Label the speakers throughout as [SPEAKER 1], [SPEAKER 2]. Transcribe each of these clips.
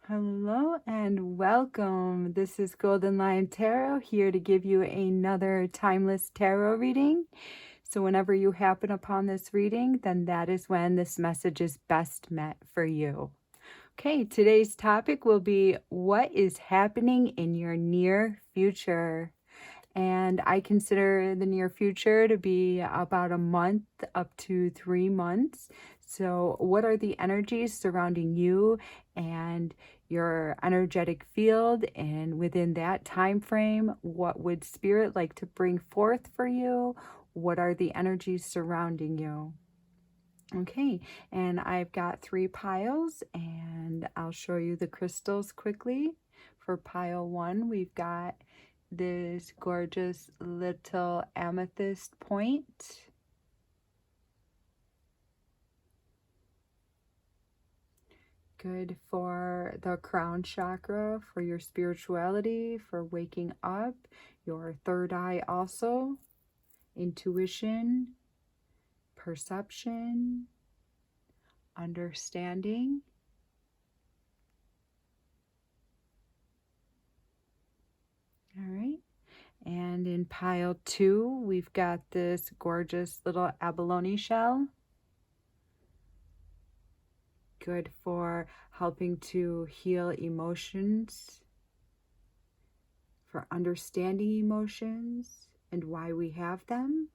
[SPEAKER 1] Hello and welcome. This is Golden Lion Tarot here to give you another timeless tarot reading. So whenever you happen upon this reading, then that is when this message is best met for you. Okay, today's topic will be what is happening in your near future. And I consider the near future to be about a month up to 3 months. So what are the energies surrounding you and your energetic field? And within that time frame, what would spirit like to bring forth for you? What are the energies surrounding you? Okay, and I've got 3 piles, and I'll show you the crystals quickly. For pile 1, we've got this gorgeous little amethyst point. Good for the crown chakra, for your spirituality, for waking up, your third eye also, intuition, perception, understanding. All right. And in pile 2, we've got this gorgeous little abalone shell. Good for helping to heal emotions, for understanding emotions and why we have them,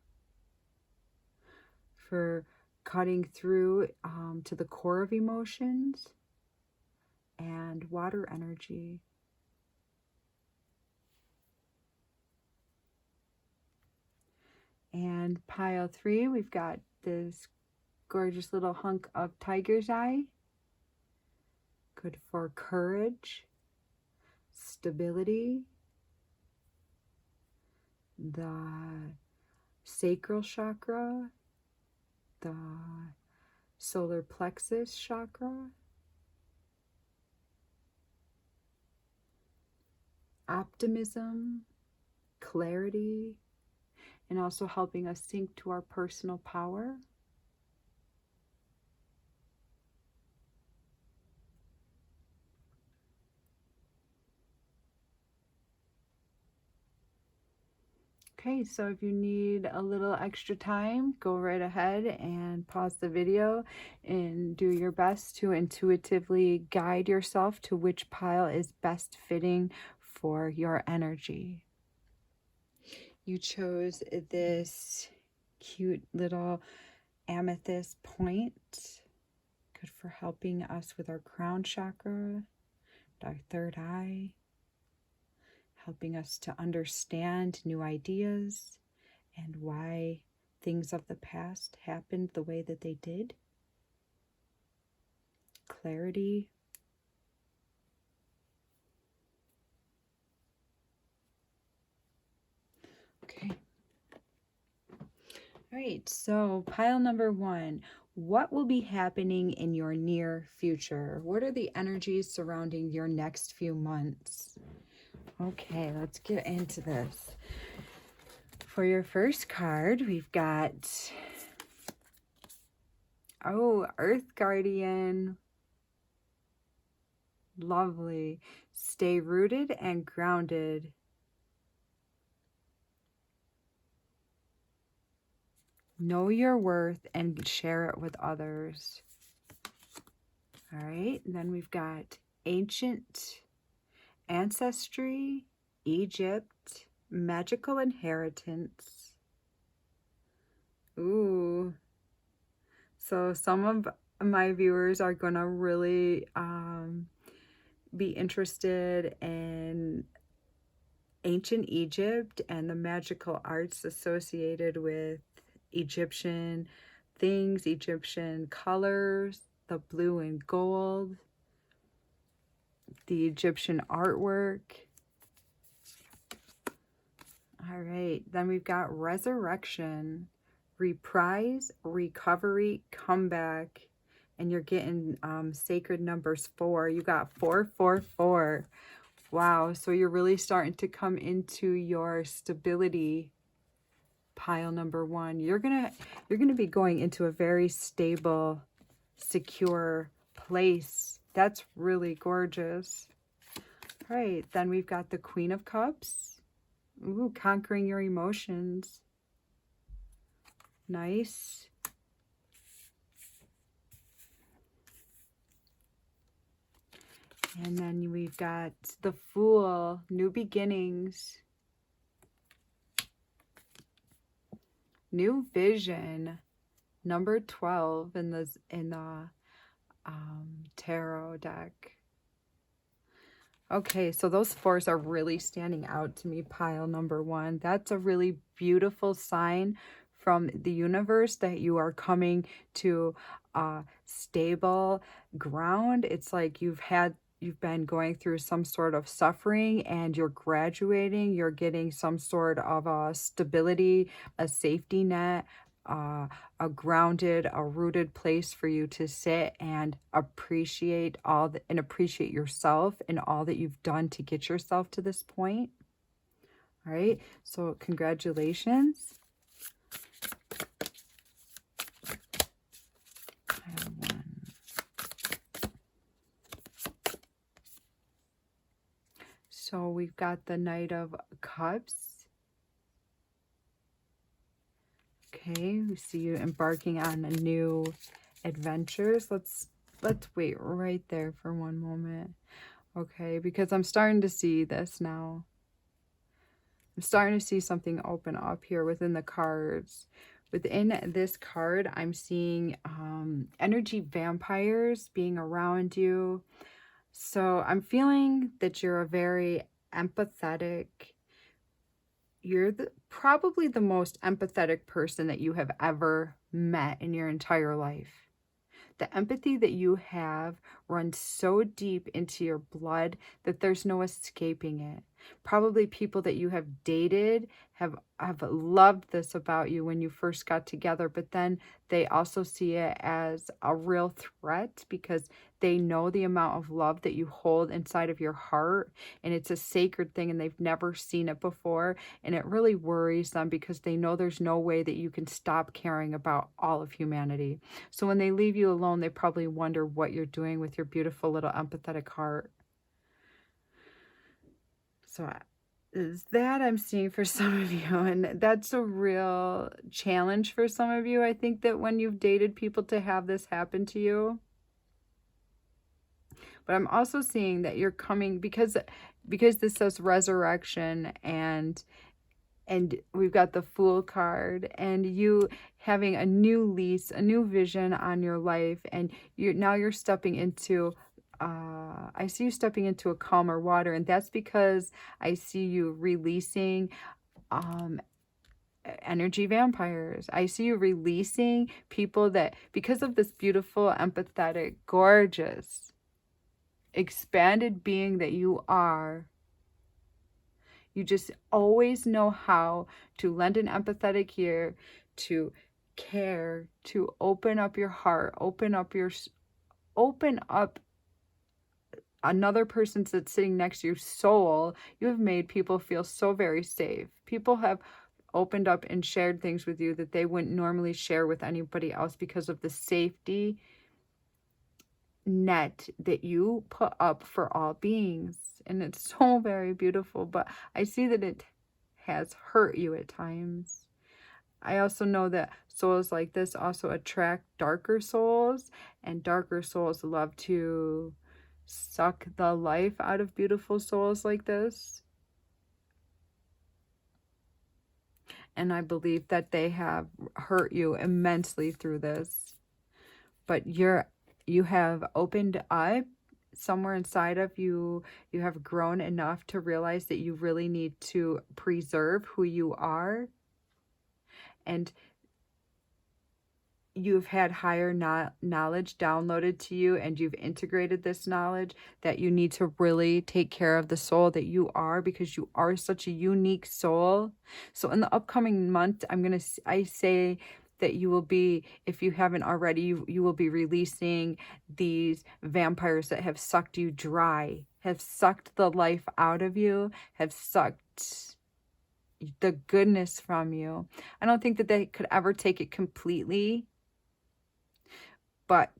[SPEAKER 1] for cutting through to the core of emotions, and water energy. And pile 3, we've got this gorgeous little hunk of tiger's eye. Good for courage, stability, the sacral chakra, the solar plexus chakra, optimism, clarity, and also helping us sync to our personal power. Okay, so if you need a little extra time, go right ahead and pause the video and do your best to intuitively guide yourself to which pile is best fitting for your energy. You chose this cute little amethyst point, good for helping us with our crown chakra, our third eye, helping us to understand new ideas and why things of the past happened the way that they did. Clarity. Okay. All right, so pile number 1. What will be happening in your near future? What are the energies surrounding your next few months? Okay, let's get into this. For your first card, we've got, Earth Guardian. Lovely. Stay rooted and grounded. Know your worth and share it with others. All right, and then we've got ancient ancestry, Egypt, magical inheritance. Ooh. So some of my viewers are going to really be interested in ancient Egypt and the magical arts associated with Egyptian things, Egyptian colors, the blue and gold, the Egyptian artwork. All right, then we've got resurrection, reprise, recovery, comeback, and you're getting sacred numbers 4. You got 444. Wow, so you're really starting to come into your stability. Pile number 1. You're gonna be going into a very stable, secure place That's really gorgeous. All right, then we've got the Queen of Cups. Ooh, conquering your emotions. Nice. And then we've got the Fool, new beginnings. New vision, number 12 in the tarot deck. Okay, so those fours are really standing out to me, pile number one. That's a really beautiful sign from the universe that you are coming to stable ground. It's like you've been going through some sort of suffering and you're graduating. You're getting some sort of a stability, a safety net, uh, a grounded, a rooted place for you to sit and appreciate appreciate yourself and all that you've done to get yourself to this point. All right, so congratulations. I have one. So we've got the Knight of Cups. Okay, we see you embarking on a new adventures. Let's wait right there for one moment. Okay, because I'm starting to see this now. I'm starting to see something open up here within the cards. Within this card, I'm seeing energy vampires being around you. So I'm feeling that you're a very empathetic, you're probably the most empathetic person that you have ever met in your entire life. The empathy that you have runs so deep into your blood that there's no escaping it. Probably people that you have dated have loved this about you when you first got together, but then they also see it as a real threat because they know the amount of love that you hold inside of your heart, and it's a sacred thing and they've never seen it before, and it really worries them because they know there's no way that you can stop caring about all of humanity. So when they leave you alone, they probably wonder what you're doing with your beautiful little empathetic heart. So is that I'm seeing for some of you, and that's a real challenge for some of you. I think that when you've dated people to have this happen to you. But I'm also seeing that you're coming because this says resurrection, and we've got the Fool card, and you having a new lease, a new vision on your life, and you're stepping into I see you stepping into a calmer water, and that's because I see you releasing energy vampires. I see you releasing people that, because of this beautiful, empathetic, gorgeous, expanded being that you are, you just always know how to lend an empathetic ear, to care, to open up your heart, open up another person that's sitting next to your soul. You have made people feel so very safe. People have opened up and shared things with you that they wouldn't normally share with anybody else because of the safety net that you put up for all beings. And it's so very beautiful, but I see that it has hurt you at times. I also know that souls like this also attract darker souls, and darker souls love to suck the life out of beautiful souls like this. And I believe that they have hurt you immensely through this. But you have opened up somewhere inside of you. You have grown enough to realize that you really need to preserve who you are, and you've had higher knowledge downloaded to you, and you've integrated this knowledge that you need to really take care of the soul that you are, because you are such a unique soul. So in the upcoming month, I say that you will be, if you haven't already, you will be releasing these vampires that have sucked you dry, have sucked the life out of you, have sucked the goodness from you. I don't think that they could ever take it completely, but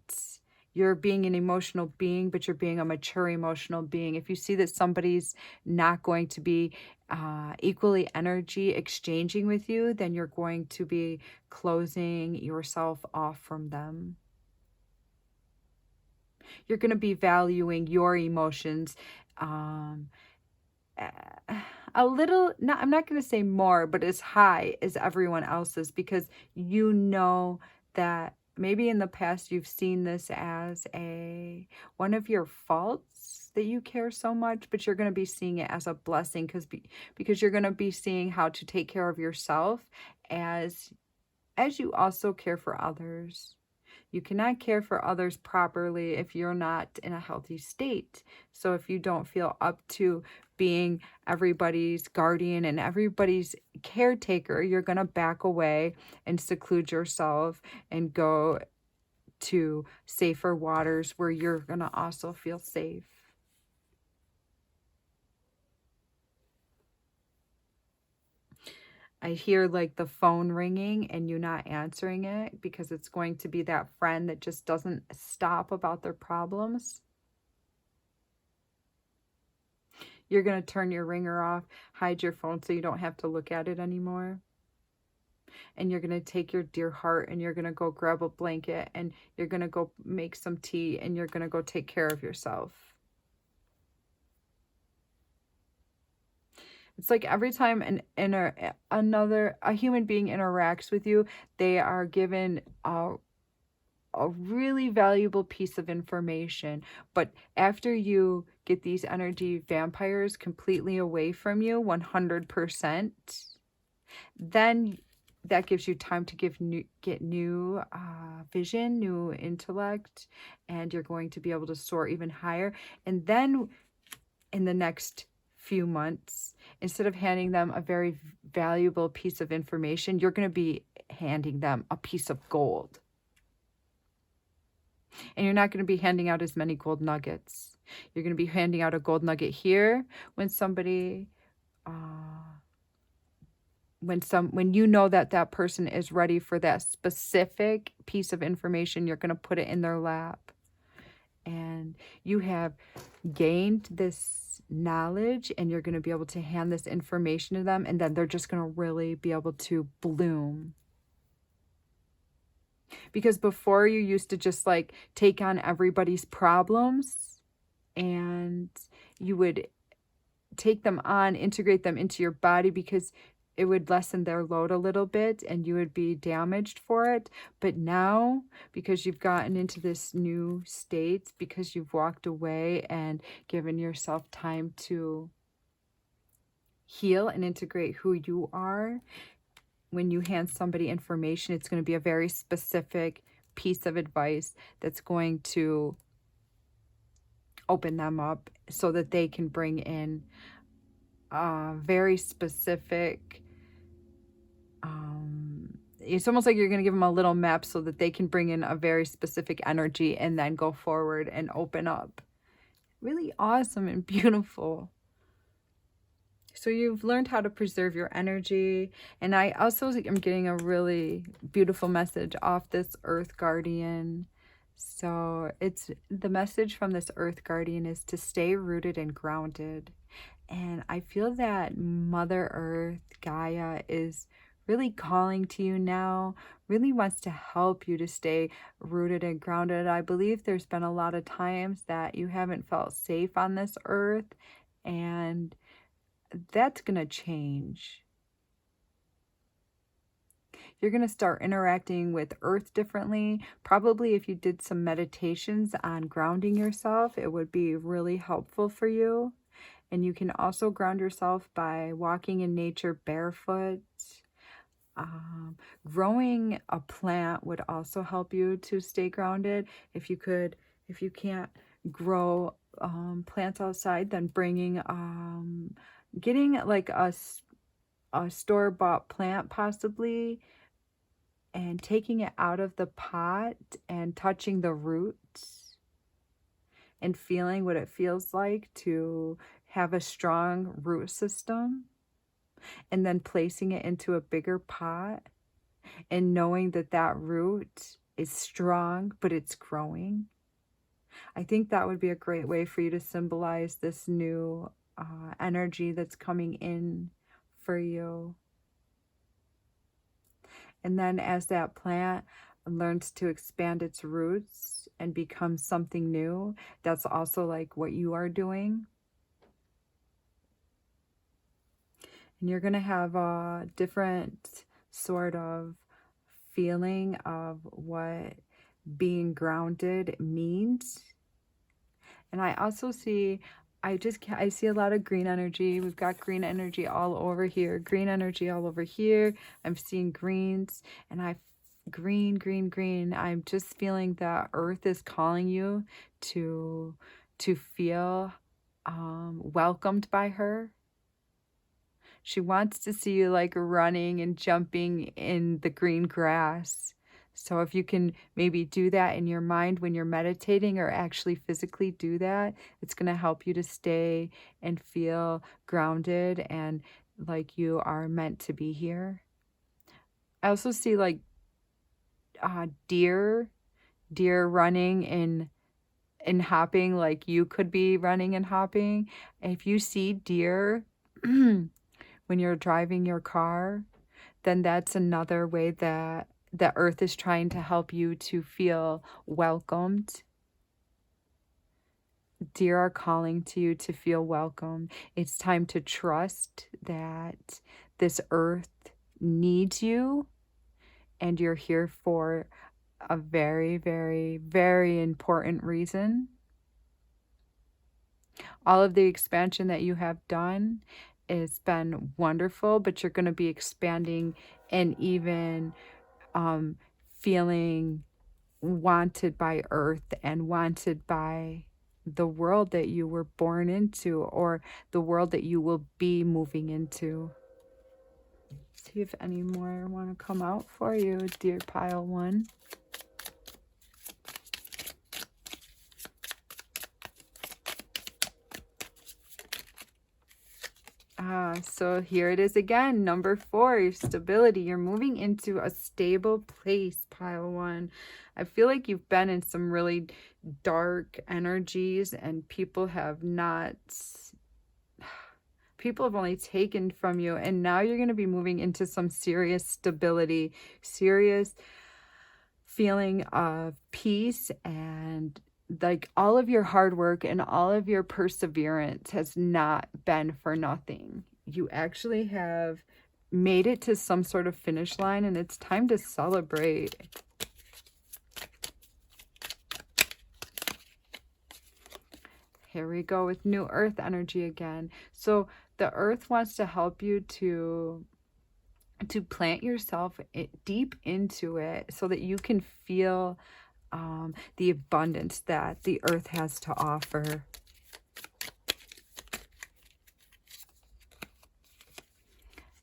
[SPEAKER 1] you're being an emotional being, but you're being a mature emotional being. If you see that somebody's not going to be equally energy exchanging with you, then you're going to be closing yourself off from them. You're going to be valuing your emotions a little, not, I'm not going to say more, but as high as everyone else's, because you know that maybe in the past you've seen this as one of your faults that you care so much, but you're going to be seeing it as a blessing because you're going to be seeing how to take care of yourself as you also care for others. You cannot care for others properly if you're not in a healthy state. So if you don't feel up to being everybody's guardian and everybody's caretaker, you're going to back away and seclude yourself and go to safer waters where you're going to also feel safe. I hear like the phone ringing and you not answering it because it's going to be that friend that just doesn't stop about their problems. You're going to turn your ringer off, hide your phone so you don't have to look at it anymore. And you're going to take your dear heart and you're going to go grab a blanket and you're going to go make some tea and you're going to go take care of yourself. It's like every time a human being interacts with you, they are given a really valuable piece of information. But after you get these energy vampires completely away from you, 100%, then that gives you time to get new vision, new intellect, and you're going to be able to soar even higher. And then in the next few months, instead of handing them a very valuable piece of information, you're going to be handing them a piece of gold. And you're not going to be handing out as many gold nuggets. You're going to be handing out a gold nugget here when somebody, when you know that that person is ready for that specific piece of information, you're going to put it in their lap. And you have gained this knowledge and you're going to be able to hand this information to them, and then they're just going to really be able to bloom. Because before you used to just like take on everybody's problems and you would take them on, integrate them into your body because it would lessen their load a little bit and you would be damaged for it. But now, because you've gotten into this new state, because you've walked away and given yourself time to heal and integrate who you are, when you hand somebody information, it's going to be a very specific piece of advice that's going to open them up so that they can bring in a very specific, it's almost like you're going to give them a little map so that they can bring in a very specific energy and then go forward and open up. Really awesome and beautiful. So you've learned how to preserve your energy. And I also am getting a really beautiful message off this Earth Guardian. So the message from this Earth Guardian is to stay rooted and grounded. And I feel that Mother Earth, Gaia, is really calling to you now, really wants to help you to stay rooted and grounded. I believe there's been a lot of times that you haven't felt safe on this earth, and that's going to change. You're going to start interacting with Earth differently. Probably if you did some meditations on grounding yourself, it would be really helpful for you. And you can also ground yourself by walking in nature barefoot. Growing a plant would also help you to stay grounded. If you can't grow plants outside, then getting like a store-bought plant possibly, and taking it out of the pot and touching the roots and feeling what it feels like to have a strong root system, and then placing it into a bigger pot and knowing that that root is strong, but it's growing. I think that would be a great way for you to symbolize this new energy that's coming in for you. And then as that plant learns to expand its roots and become something new, that's also like what you are doing. And you're going to have a different sort of feeling of what being grounded means. And I also see, I see a lot of green energy. We've got green energy all over here, green energy all over here. I'm seeing greens, and green. I'm just feeling that Earth is calling you to feel welcomed by her. She wants to see you like running and jumping in the green grass. So if you can maybe do that in your mind when you're meditating, or actually physically do that, it's going to help you to stay and feel grounded and like you are meant to be here. I also see like deer running and hopping, like you could be running and hopping. If you see deer when you're driving your car, then that's another way that the earth is trying to help you to feel welcomed. Deer are calling to you to feel welcome. It's time to trust that this earth needs you, and you're here for a very, very, very important reason. All of the expansion that you have done has been wonderful, but you're going to be expanding and even feeling wanted by Earth and wanted by the world that you were born into, or the world that you will be moving into. See if any more want to come out for you, dear pile one. So here it is again, number 4, stability. You're moving into a stable place, pile one. I feel like you've been in some really dark energies, and people have only taken from you, and now you're going to be moving into some serious stability, serious feeling of peace, and like all of your hard work and all of your perseverance has not been for nothing. You actually have made it to some sort of finish line, and it's time to celebrate. Here we go with new earth energy again. So the earth wants to help you to plant yourself deep into it so that you can feel the abundance that the earth has to offer.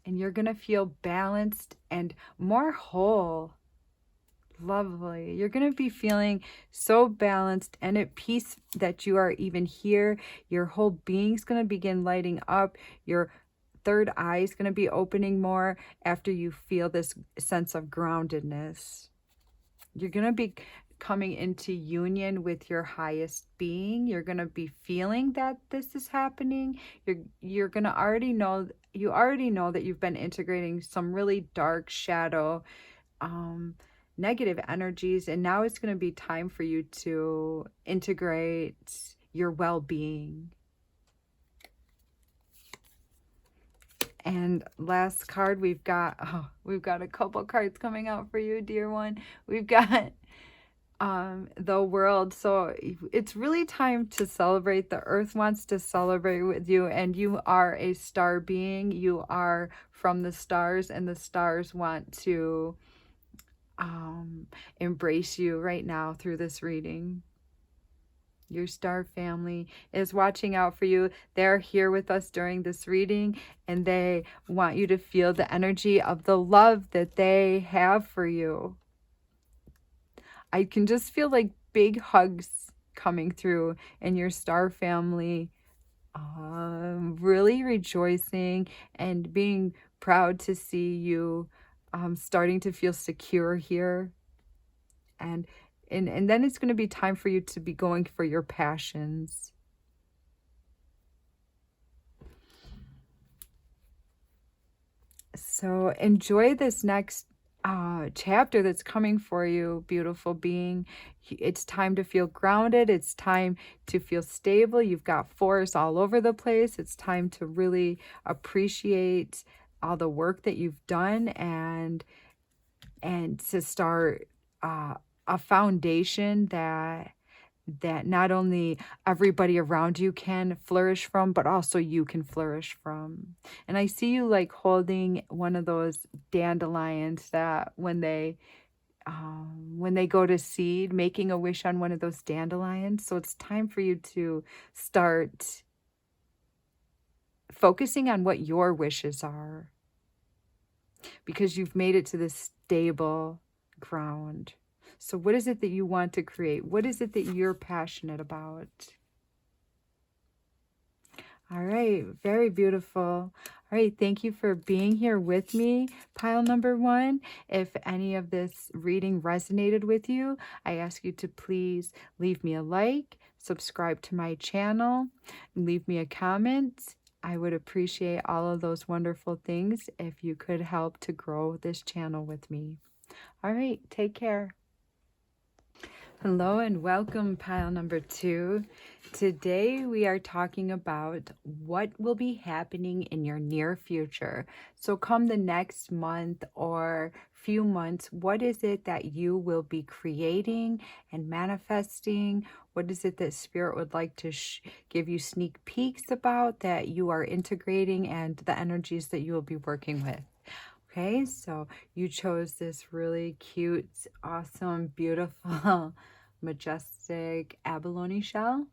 [SPEAKER 1] And you're going to feel balanced and more whole. Lovely. You're going to be feeling so balanced and at peace that you are even here. Your whole being's going to begin lighting up. Your third eye is going to be opening more after you feel this sense of groundedness. You're going to be coming into union with your highest being. You're going to be feeling that this is happening. You're going to already know, you already know that you've been integrating some really dark shadow negative energies, and now it's going to be time for you to integrate your well-being. And last card, we've got a couple cards coming out for you, dear one. We've got the world. So it's really time to celebrate. The earth wants to celebrate with you, and you are a star being. You are from the stars, and the stars want to embrace you right now through this reading. Your star family is watching out for you. They're here with us during this reading, and they want you to feel the energy of the love that they have for you. I can just feel like big hugs coming through, and your star family really rejoicing and being proud to see you starting to feel secure here. And And then it's going to be time for you to be going for your passions. So enjoy this next chapter that's coming for you, beautiful being. It's time to feel grounded. It's time to feel stable. You've got forests all over the place. It's time to really appreciate all the work that you've done and to start a foundation that not only everybody around you can flourish from, but also you can flourish from. And I see you like holding one of those dandelions that when they go to seed, making a wish on one of those dandelions. So it's time for you to start focusing on what your wishes are, because you've made it to this stable ground. So what is it that you want to create? What is it that you're passionate about? All right, very beautiful. All right, thank you for being here with me, pile number 1. If any of this reading resonated with you, I ask you to please leave me a like, subscribe to my channel, and leave me a comment. I would appreciate all of those wonderful things if you could help to grow this channel with me. All right, take care. Hello and welcome, pile number 2. Today we are talking about what will be happening in your near future. So come the next month or few months, what is it that you will be creating and manifesting? What is it that Spirit would like to give you sneak peeks about that you are integrating, and the energies that you will be working with? Okay, so you chose this really cute, awesome, beautiful, majestic abalone shell.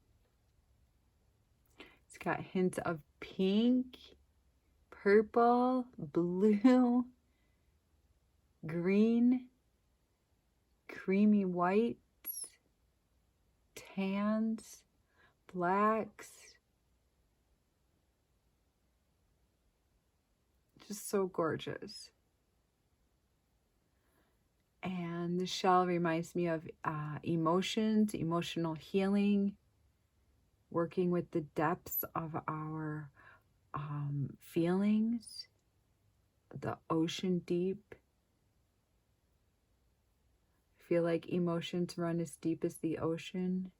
[SPEAKER 1] It's got hints of pink, purple, blue, green, creamy white, tans, blacks. Just so gorgeous. And the shell reminds me of emotions, emotional healing, working with the depths of our feelings, the ocean deep. I feel like emotions run as deep as the ocean.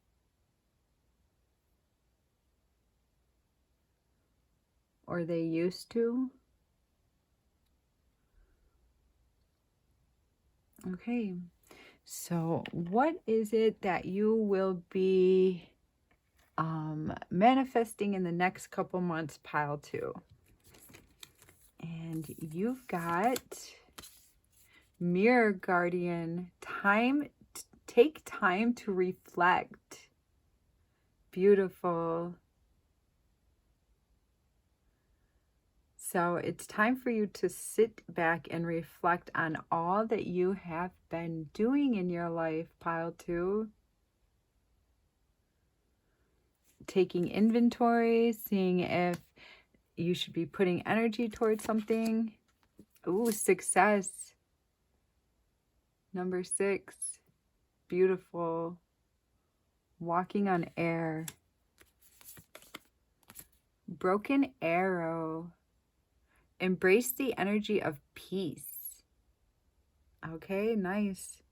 [SPEAKER 1] Or they used to. Okay, so what is it that you will be manifesting in the next couple months, pile 2? And you've got Mirror Guardian. Take time to reflect. Beautiful. So it's time for you to sit back and reflect on all that you have been doing in your life, pile 2. Taking inventory, seeing if you should be putting energy towards something. Ooh, success. Number 6. Beautiful. Walking on air. Broken arrow. Embrace the energy of peace. Okay, nice.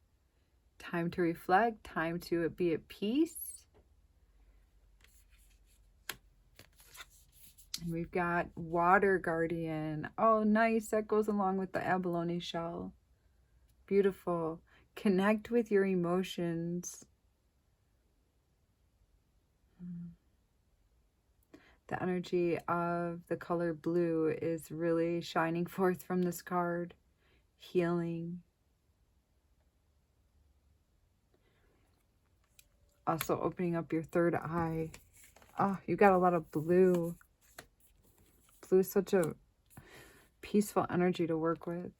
[SPEAKER 1] Time to reflect, time to be at peace. And we've got Water Guardian. Oh, nice. That goes along with the abalone shell. Beautiful. Connect with your emotions. The energy of the color blue is really shining forth from this card. Healing. Also opening up your third eye. Oh, you got a lot of blue. Blue is such a peaceful energy to work with.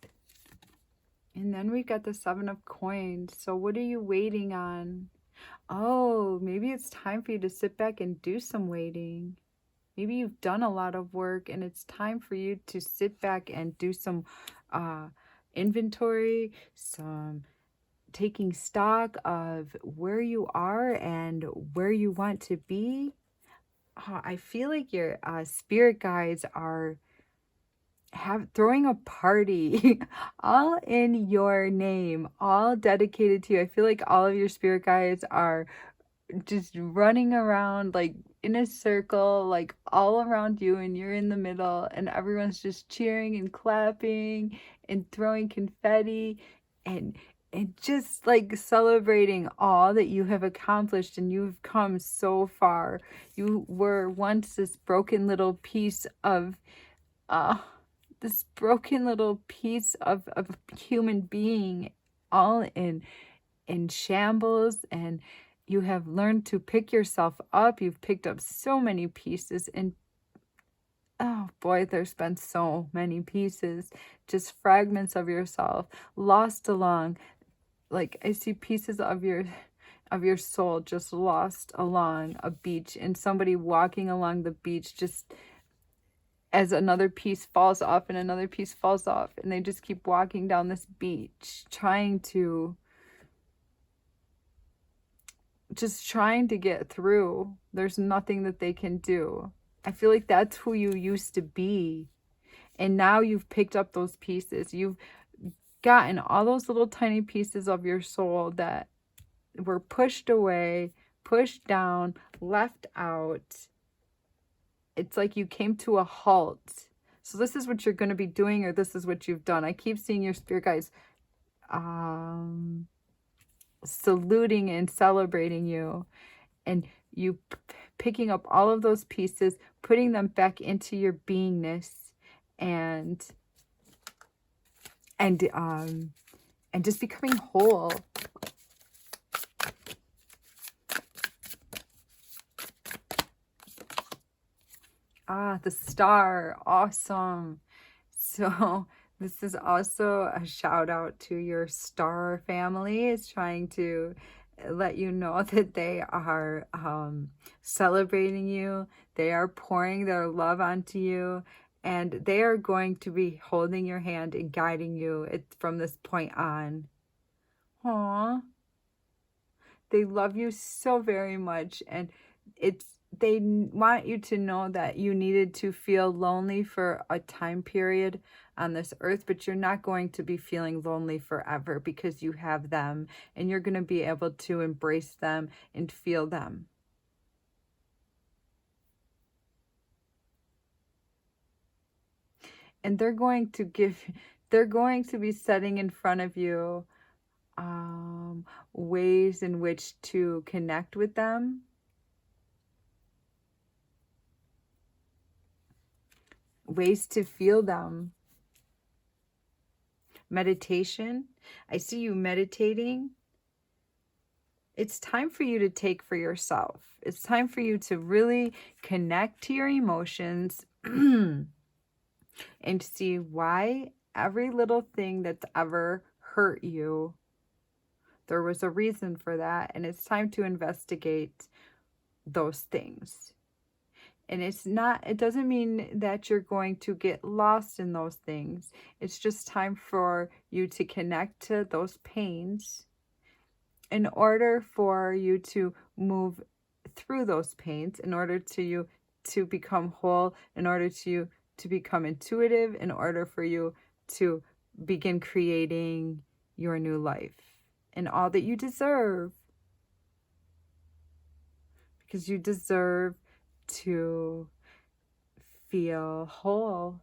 [SPEAKER 1] And then we've got the 7 of coins. So what are you waiting on? Oh, maybe it's time for you to sit back and do some waiting. Maybe you've done a lot of work and it's time for you to sit back and do some inventory, some taking stock of where you are and where you want to be. I feel like your spirit guides are throwing a party all in your name, all dedicated to you. I feel like all of your spirit guides are just running around like in a circle, like all around you, and you're in the middle, and everyone's just cheering and clapping and throwing confetti and just like celebrating all that you have accomplished, and you've come so far. You were once this broken little piece of uh this broken little piece of human being, all in shambles, and you have learned to pick yourself up. You've picked up so many pieces, and oh boy, there's been so many pieces, just fragments of yourself lost along, like I see pieces of your soul just lost along a beach, and somebody walking along the beach just as another piece falls off and another piece falls off, and they just keep walking down this beach trying to get through. There's nothing that they can do. I feel like that's who you used to be. And now you've picked up those pieces. You've gotten all those little tiny pieces of your soul that were pushed away, pushed down, left out. It's like you came to a halt. So this is what you're going to be doing, or this is what you've done. I keep seeing your spirit guides saluting and celebrating you, and you picking up all of those pieces, putting them back into your beingness, and just becoming whole. The star, awesome. So this is also a shout out to your star family. It's trying to let you know that they are celebrating you. They are pouring their love onto you, and they are going to be holding your hand and guiding you from this point on. Aww. They love you so very much, and they want you to know that you needed to feel lonely for a time period on this earth, but you're not going to be feeling lonely forever because you have them, and you're going to be able to embrace them and feel them. And they're going to be setting in front of you ways in which to connect with them, ways to feel them. Meditation. I see you meditating. It's time for you to take for yourself. It's time for you to really connect to your emotions and see why every little thing that's ever hurt you, there was a reason for that, and it's time to investigate those things. And it doesn't mean that you're going to get lost in those things. It's just time for you to connect to those pains in order for you to move through those pains, in order to you to become whole, in order to become intuitive, in order for you to begin creating your new life and all that you deserve. Because you deserve to feel whole.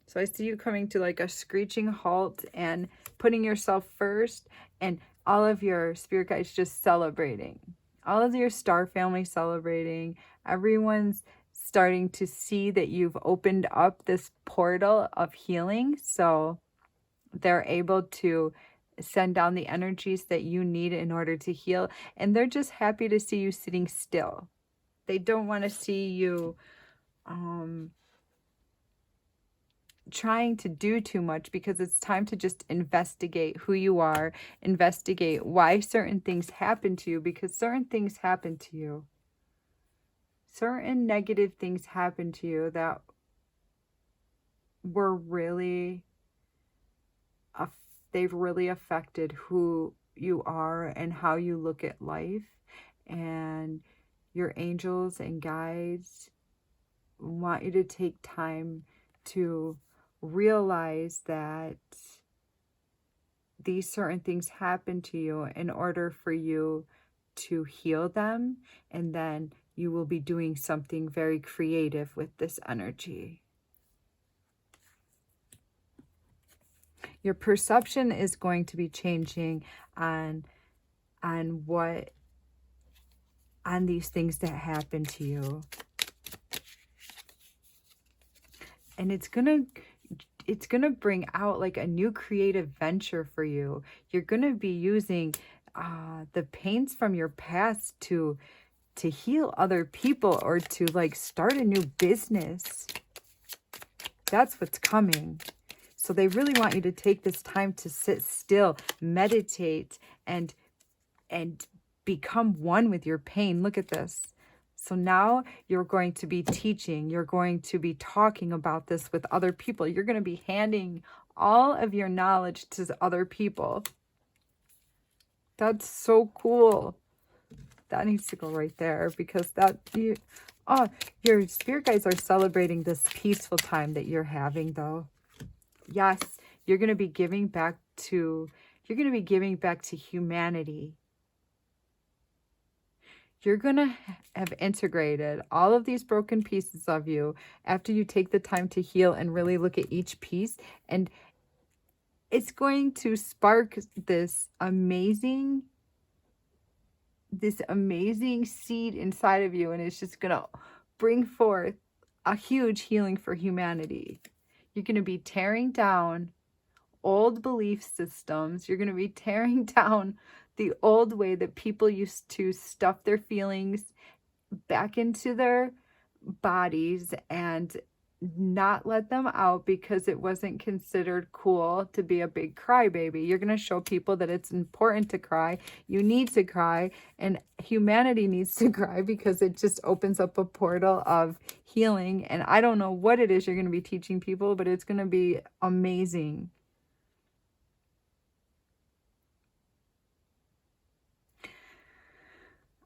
[SPEAKER 1] So I see you coming to like a screeching halt and putting yourself first, and all of your spirit guides just celebrating. All of your star family celebrating. Everyone's starting to see that you've opened up this portal of healing. So they're able to send down the energies that you need in order to heal. And they're just happy to see you sitting still. They don't want to see you trying to do too much, because it's time to just investigate who you are, investigate why certain things happen to you, because certain things happen to you. Certain negative things happen to you that were really they've really affected who you are and how you look at life. And your angels and guides want you to take time to realize that these certain things happen to you in order for you to heal them, and then you will be doing something very creative with this energy. Your perception is going to be changing on these things that happen to you. And it's gonna bring out like a new creative venture for you. You're gonna be using the pains from your past to heal other people, or to like start a new business. That's what's coming. So they really want you to take this time to sit still, meditate, and become one with your pain. Look at this. So now you're going to be teaching, you're going to be talking about this with other people. You're going to be handing all of your knowledge to other people. That's so cool. That needs to go right there, because your spirit guides are celebrating this peaceful time that you're having, though. Yes, you're going to be giving back to humanity. You're going to have integrated all of these broken pieces of you after you take the time to heal and really look at each piece. And it's going to spark this amazing seed inside of you. And it's just going to bring forth a huge healing for humanity. You're going to be tearing down old belief systems. You're going to be tearing down the old way that people used to stuff their feelings back into their bodies and not let them out because it wasn't considered cool to be a big crybaby. You're going to show people that it's important to cry. You need to cry, and humanity needs to cry, because it just opens up a portal of healing. And I don't know what it is you're going to be teaching people, but it's going to be amazing.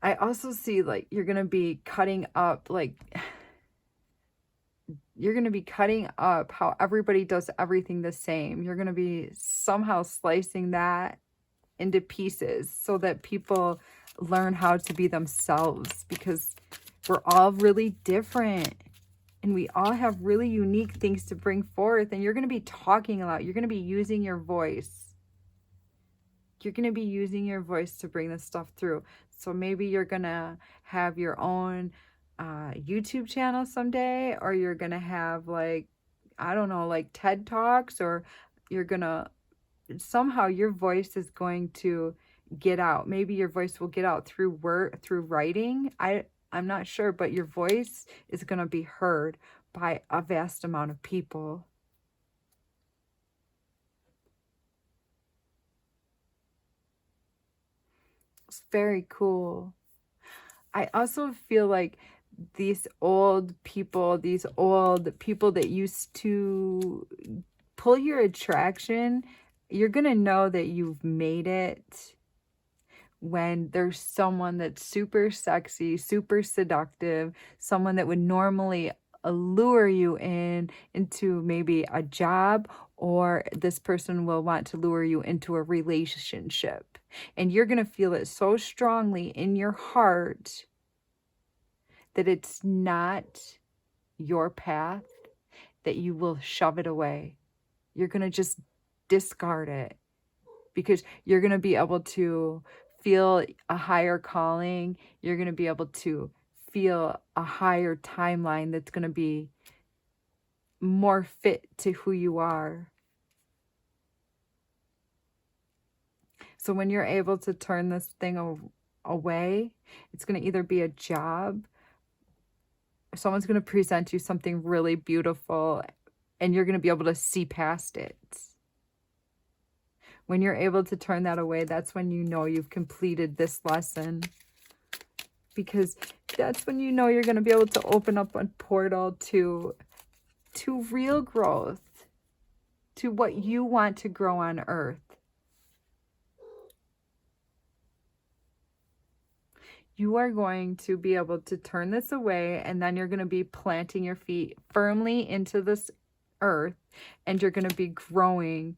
[SPEAKER 1] I also see like you're going to be cutting up how everybody does everything the same. You're going to be somehow slicing that into pieces so that people learn how to be themselves, because we're all really different and we all have really unique things to bring forth. And you're going to be talking a lot. You're going to be using your voice. You're going to be using your voice to bring this stuff through. So maybe you're going to have your own YouTube channel someday, or you're going to have like, I don't know, like TED Talks, or you're going to, somehow your voice is going to get out. Maybe your voice will get out through writing. I'm not sure, but your voice is going to be heard by a vast amount of people. It's very cool. I also feel like these old people that used to pull your attraction, you're going to know that you've made it when there's someone that's super sexy, super seductive, someone that would normally allure you into maybe a job, or this person will want to lure you into a relationship. And you're going to feel it so strongly in your heart that it's not your path, that you will shove it away. You're going to just discard it, because you're going to be able to feel a higher calling. You're going to be able to feel a higher timeline that's going to be more fit to who you are. So when you're able to turn this thing away, it's going to either be a job, someone's going to present you something really beautiful, and you're going to be able to see past it. When you're able to turn that away, that's when you know you've completed this lesson, because that's when you know you're going to be able to open up a portal to real growth, to what you want to grow on earth. You are going to be able to turn this away, and then you're going to be planting your feet firmly into this earth, and you're going to be growing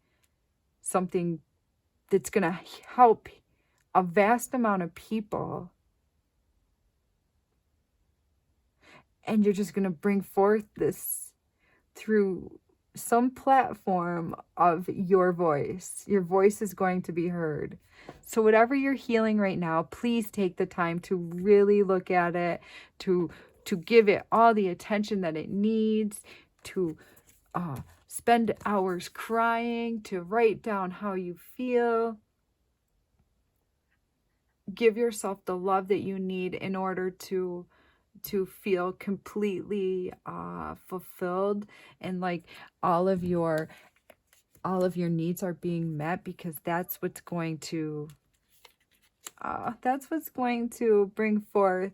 [SPEAKER 1] something that's going to help a vast amount of people. And you're just going to bring forth this through some platform of your voice. Your voice is going to be heard. So whatever you're healing right now, please take the time to really look at it, to give it all the attention that it needs, to spend hours crying, to write down how you feel. Give yourself the love that you need in order to feel completely fulfilled, and like all of your needs are being met, because that's what's going to bring forth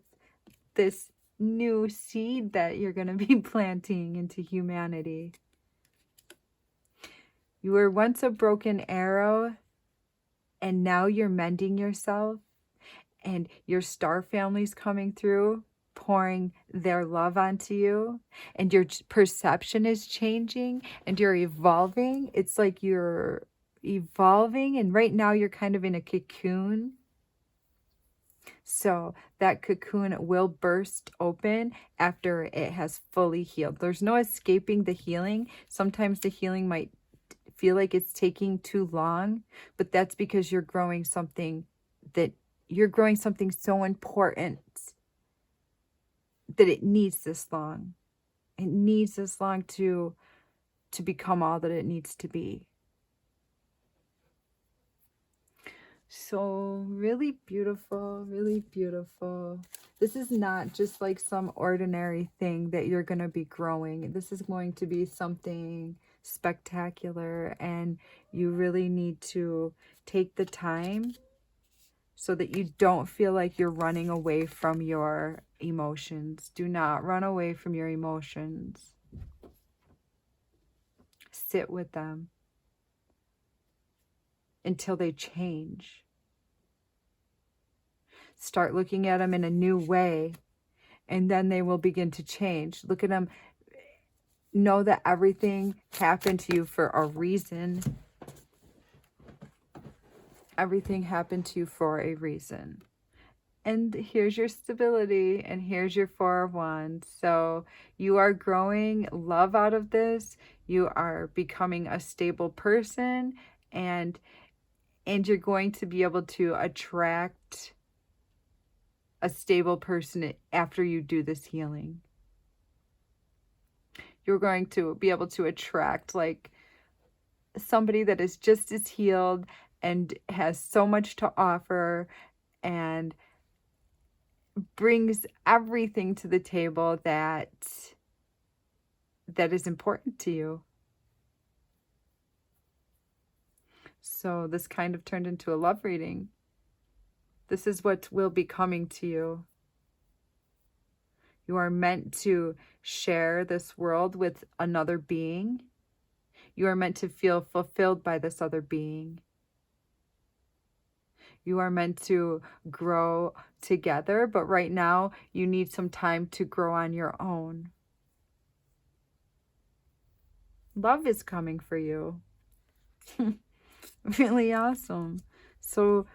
[SPEAKER 1] this new seed that you're going to be planting into humanity. You were once a broken arrow, and now you're mending yourself, and your star family's coming through, pouring their love onto you, and your perception is changing, and you're evolving. It's like you're evolving, and right now you're kind of in a cocoon. So that cocoon will burst open after it has fully healed. There's no escaping the healing. Sometimes the healing might feel like it's taking too long, but that's because you're growing something so important that it needs this long. It needs this long to become all that it needs to be. So really beautiful, really beautiful. This is not just like some ordinary thing that you're going to be growing. This is going to be something spectacular, and you really need to take the time so that you don't feel like you're running away from your emotions. Do not run away from your emotions. Sit with them until they change. Start looking at them in a new way, and then they will begin to change. Look at them. Know that everything happened to you for a reason. Everything happened to you for a reason. And here's your stability, and here's your Four of Wands. So you are growing love out of this. You are becoming a stable person, and you're going to be able to attract a stable person after you do this healing. You're going to be able to attract like somebody that is just as healed and has so much to offer and brings everything to the table that is important to you. So this kind of turned into a love reading. This is what will be coming to you. You are meant to share this world with another being. You are meant to feel fulfilled by this other being. You are meant to grow together, but right now you need some time to grow on your own. Love is coming for you. Really awesome. So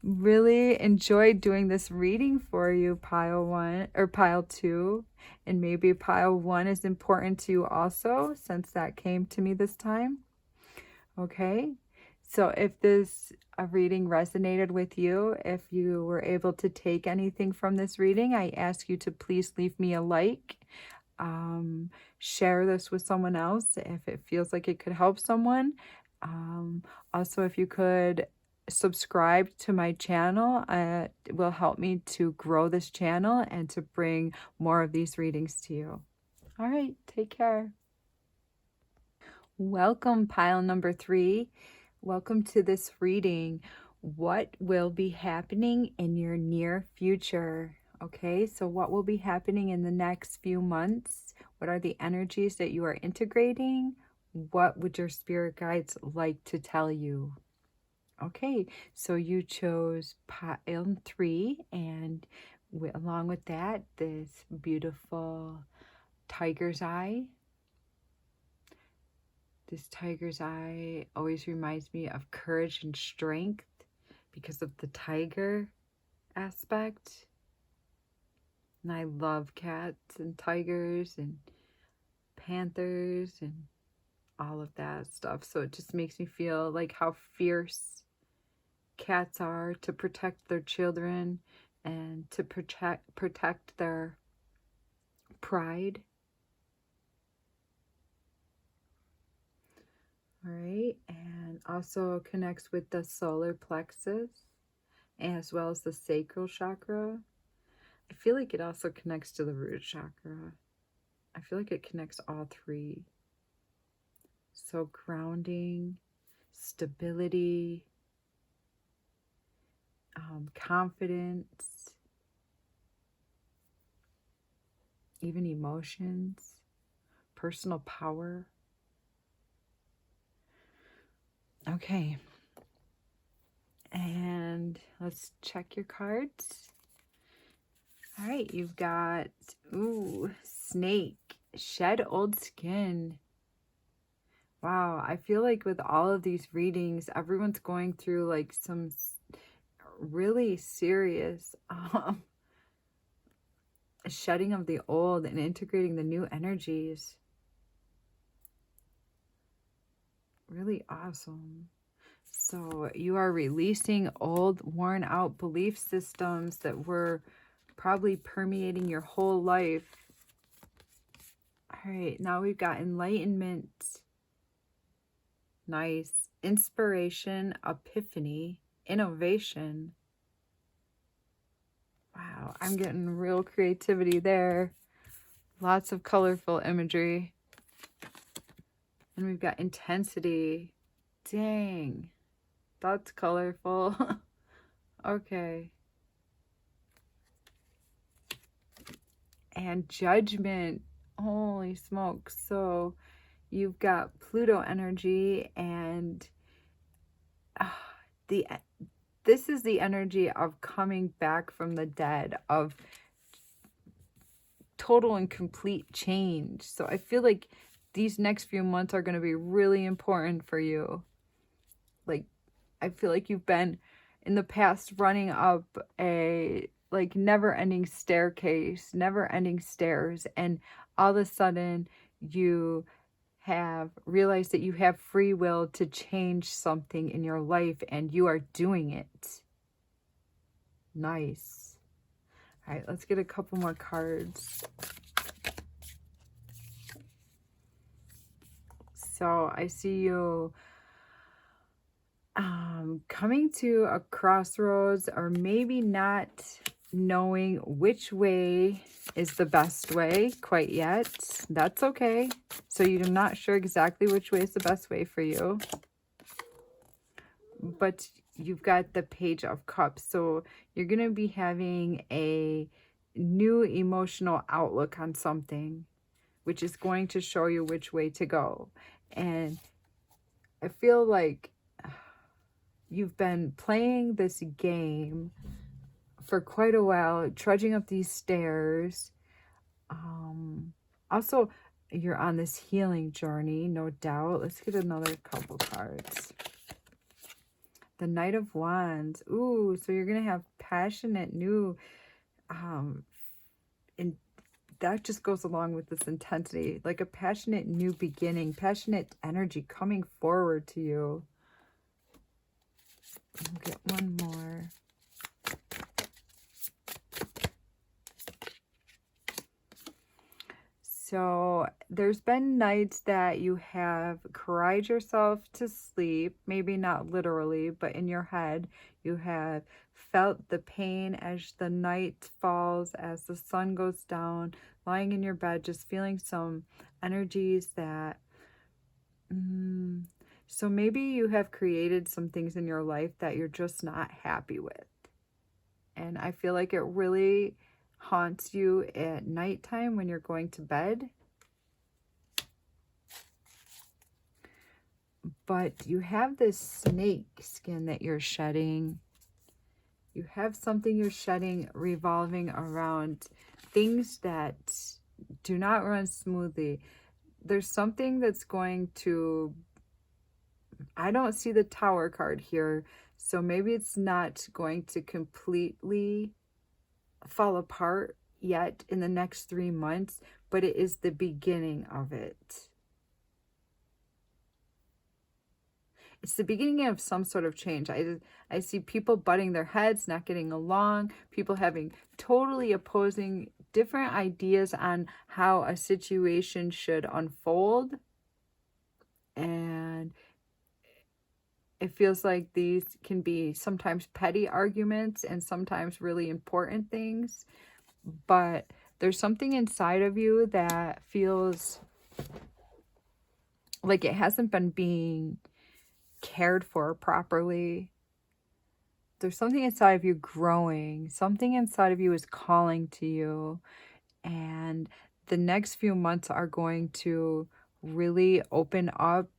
[SPEAKER 1] really enjoyed doing this reading for you, pile 1 or pile 2, and maybe pile 1 is important to you also, since that came to me this time. Okay, so if this reading resonated with you, if you were able to take anything from this reading, I ask you to please leave me a like. Share this with someone else if it feels like it could help someone. Also, if you could subscribe to my channel, it will help me to grow this channel and to bring more of these readings to you. All right, take care. Welcome, pile number 3. Welcome to this reading. What will be happening in your near future? Okay, so what will be happening in the next few months? What are the energies that you are integrating? What would your spirit guides like to tell you? Okay, so you chose pile 3, and along with that, this beautiful tiger's eye. This tiger's eye always reminds me of courage and strength because of the tiger aspect. And I love cats and tigers and panthers and all of that stuff. So it just makes me feel like how fierce cats are to protect their children and to protect their pride. All right, and also connects with the solar plexus as well as the sacral chakra. I feel like it also connects to the root chakra. I feel like it connects all 3. So grounding, stability, confidence, even emotions, personal power. Okay. And let's check your cards. All right, you've got, snake, shed old skin. Wow, I feel like with all of these readings, everyone's going through like some really serious shedding of the old and integrating the new energies. Really awesome. So you are releasing old, worn out belief systems that were probably permeating your whole life. All right, now we've got enlightenment. Nice. Inspiration, epiphany, innovation. Wow, I'm getting real creativity there. Lots of colorful imagery. And we've got intensity. Dang, that's colorful. Okay. And judgment. Holy smokes. So you've got Pluto energy, and this is the energy of coming back from the dead, of total and complete change. So I feel like these next few months are going to be really important for you. Like, I feel like you've been in the past running up a like never ending staircase, never ending stairs, and all of a sudden you have realized that you have free will to change something in your life, and you are doing it. Nice. All right, let's get a couple more cards. So I see you coming to a crossroads, or maybe not knowing which way is the best way quite yet. That's okay. So you're not sure exactly which way is the best way for you. But you've got the Page of Cups. So you're going to be having a new emotional outlook on something, which is going to show you which way to go. And I feel like you've been playing this game for quite a while, trudging up these stairs. Also, you're on this healing journey, no doubt. Let's get another couple cards. The Knight of Wands. Ooh, so you're going to have passionate new, and that just goes along with this intensity, like a passionate new beginning, passionate energy coming forward to you. I'll get one more. So there's been nights that you have cried yourself to sleep, maybe not literally, but in your head, you have felt the pain as the night falls, as the sun goes down, lying in your bed, just feeling some energies that, so maybe you have created some things in your life that you're just not happy with. And I feel like it really haunts you at nighttime when you're going to bed. But you have this snake skin that you're shedding. You have something you're shedding revolving around things that do not run smoothly. There's something that's going to, I don't see the Tower card here, so maybe it's not going to completely fall apart yet in the next 3 months, but it is the beginning of it. It's the beginning of some sort of change. I see people butting their heads, not getting along, people having totally opposing different ideas on how a situation should unfold. And it feels like these can be sometimes petty arguments and sometimes really important things. But there's something inside of you that feels like it hasn't been being cared for properly. There's something inside of you growing. Something inside of you is calling to you. And the next few months are going to really open up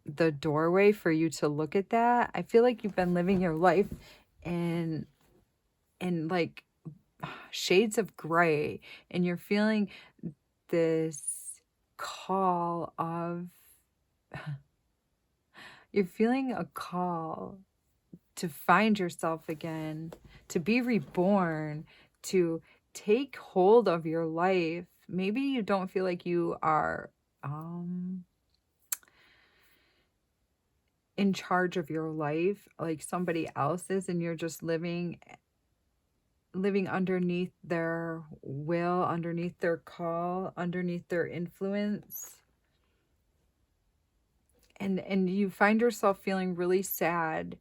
[SPEAKER 1] the doorway for you to look at that. I feel like you've been living your life in like shades of gray, and you're feeling this call of you're feeling a call to find yourself again, to be reborn, to take hold of your life. Maybe you don't feel like you are in charge of your life like somebody else is, and you're just living underneath their will, underneath their call, underneath their influence. And you find yourself feeling really sad.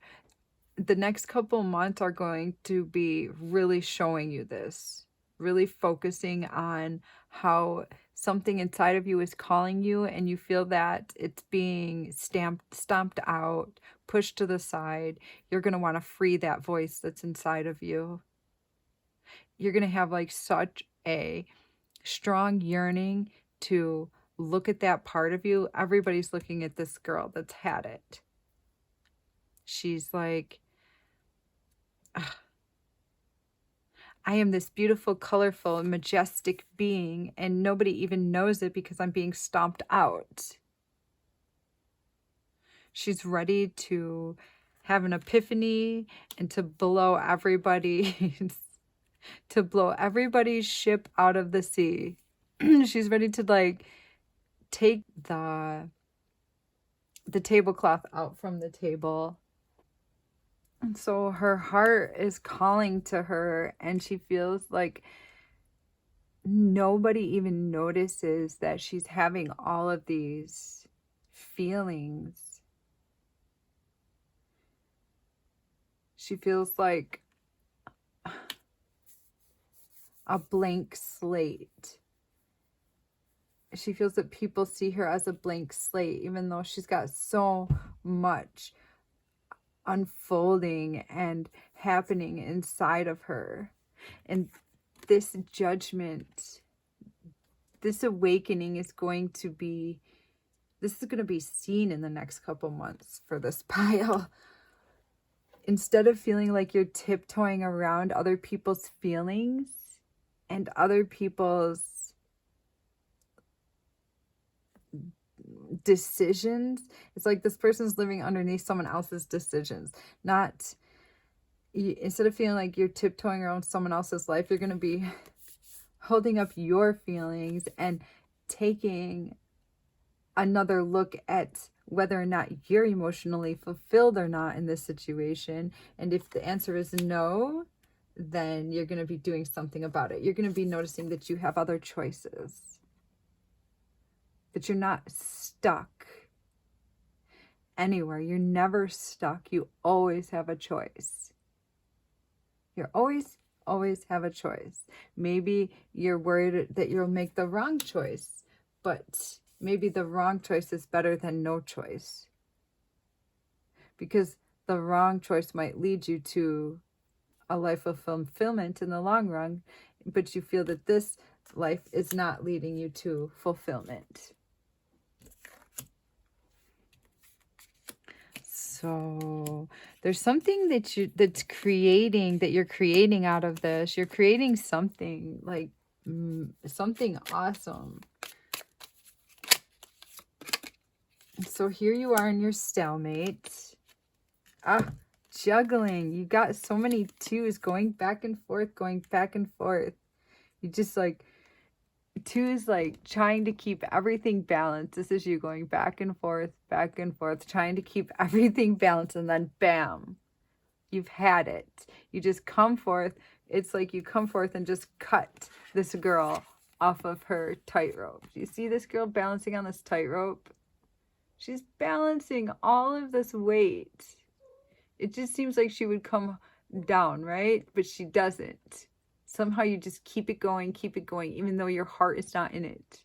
[SPEAKER 1] The next couple months are going to be really showing you this, really focusing on how something inside of you is calling you, and you feel that it's being stomped out, pushed to the side. You're going to want to free that voice that's inside of you. You're going to have like such a strong yearning to look at that part of you. Everybody's looking at this girl that's had it. She's like, I am this beautiful, colorful, and majestic being, and nobody even knows it because I'm being stomped out. She's ready to have an epiphany and to blow everybody's ship out of the sea. She's ready to like take the tablecloth out from the table. And so her heart is calling to her, and she feels like nobody even notices that she's having all of these feelings. She feels like a blank slate. She feels that people see her as a blank slate, even though she's got so much unfolding and happening inside of her. And this judgment, this awakening is going to be seen in the next couple months for this pile. Instead of feeling like you're tiptoeing around other people's feelings and other people's decisions, it's like this person's living underneath someone else's decisions. Instead of feeling like you're tiptoeing around someone else's life, you're going to be holding up your feelings and taking another look at whether or not you're emotionally fulfilled or not in this situation. And if the answer is no, then you're going to be doing something about it. You're going to be noticing that you have other choices, that you're not stuck anywhere. You're never stuck. You always have a choice. You're always have a choice. Maybe you're worried that you'll make the wrong choice, but maybe the wrong choice is better than no choice, because the wrong choice might lead you to a life of fulfillment in the long run, but you feel that this life is not leading you to fulfillment. So there's something that you're creating out of this. You're creating something like something awesome. So here you are in your stalemate. Juggling. You got so many twos going back and forth, going back and forth. You just like, two is like trying to keep everything balanced. This is you going back and forth, trying to keep everything balanced, and then bam, you've had it. You just come forth. It's like you come forth and just cut this girl off of her tightrope. Do you see this girl balancing on this tightrope? She's balancing all of this weight. It just seems like she would come down, right? But she doesn't. Somehow you just keep it going, even though your heart is not in it.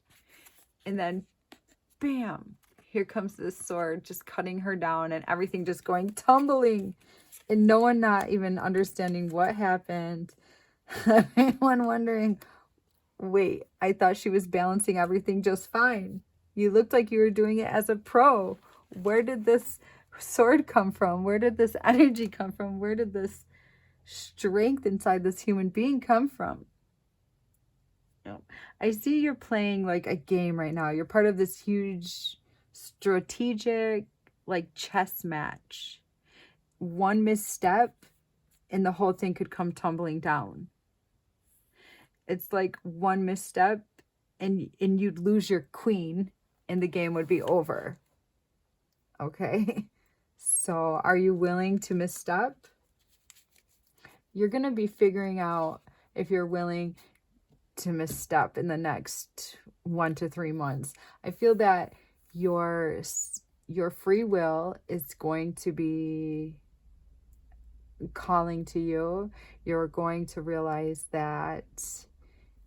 [SPEAKER 1] And then, bam, here comes this sword just cutting her down, and everything just going tumbling. And no one not even understanding what happened. Everyone wondering, wait, I thought she was balancing everything just fine. You looked like you were doing it as a pro. Where did this sword come from? Where did this energy come from? Where did this strength inside this human being come from? I see you're playing like a game right now. You're part of this huge strategic like chess match. One misstep and the whole thing could come tumbling down. It's like one misstep and you'd lose your queen and the game would be over. Okay? So are you willing to misstep? You're going to be figuring out if you're willing to misstep in the next 1 to 3 months. I feel that your free will is going to be calling to you. You're going to realize that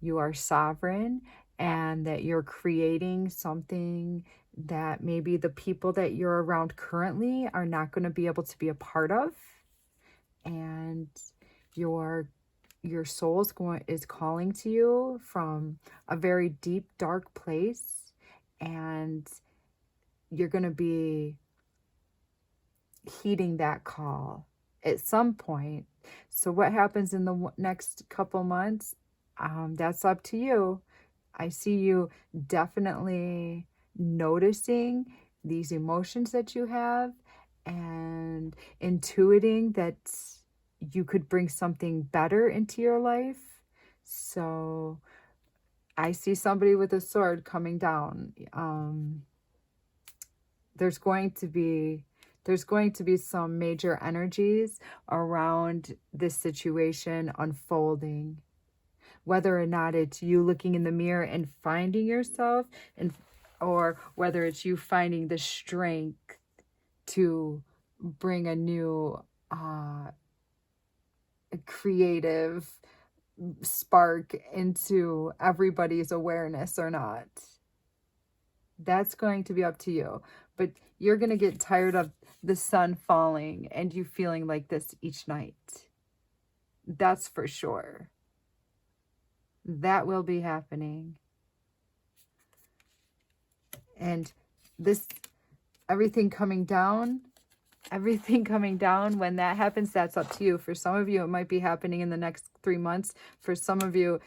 [SPEAKER 1] you are sovereign and that you're creating something that maybe the people that you're around currently are not going to be able to be a part of. And your soul is calling to you from a very deep, dark place, and you're going to be heeding that call at some point. So what happens in the next couple months, that's up to you. I see you definitely noticing these emotions that you have and intuiting that you could bring something better into your life. So I see somebody with a sword coming down. There's going to be some major energies around this situation unfolding. Whether or not it's you looking in the mirror and finding yourself, or whether it's you finding the strength to bring a new creative spark into everybody's awareness or not. That's going to be up to you. But you're going to get tired of the sun falling and you feeling like this each night. That's for sure. That will be happening. And this, everything coming down, when that happens, that's up to you. For some of you, it might be happening in the next 3 months. For some of you,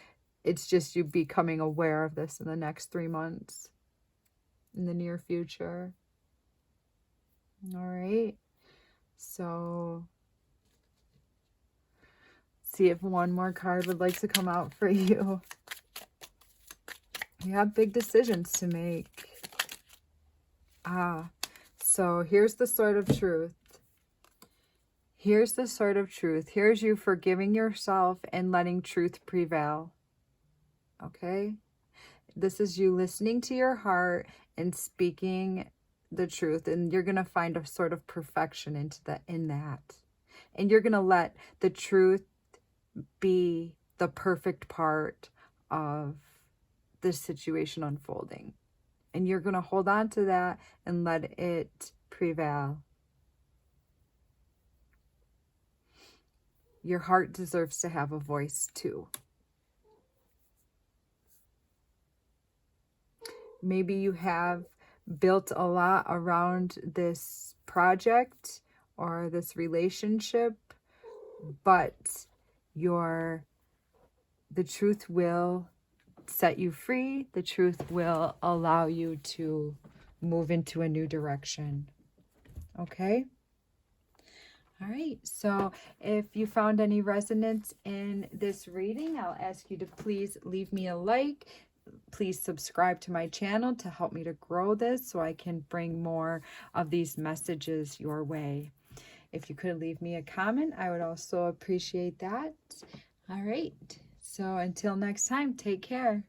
[SPEAKER 1] it's just you becoming aware of this in the next 3 months, in the near future. All right. So see if one more card would like to come out for you. You have big decisions to make. So here's the sword of truth. Here's the sword of truth. Here's you forgiving yourself and letting truth prevail. Okay? This is you listening to your heart and speaking the truth. And you're going to find a sort of perfection in that. And you're going to let the truth be the perfect part of this situation unfolding. And you're going to hold on to that and let it prevail. Your heart deserves to have a voice too. Maybe you have built a lot around this project or this relationship, but the truth will set you free. The truth will allow you to move into a new direction. Okay? All right, so if you found any resonance in this reading, I'll ask you to please leave me a like. Please subscribe to my channel to help me to grow this so I can bring more of these messages your way. If you could leave me a comment, I would also appreciate that. All right, so until next time, take care.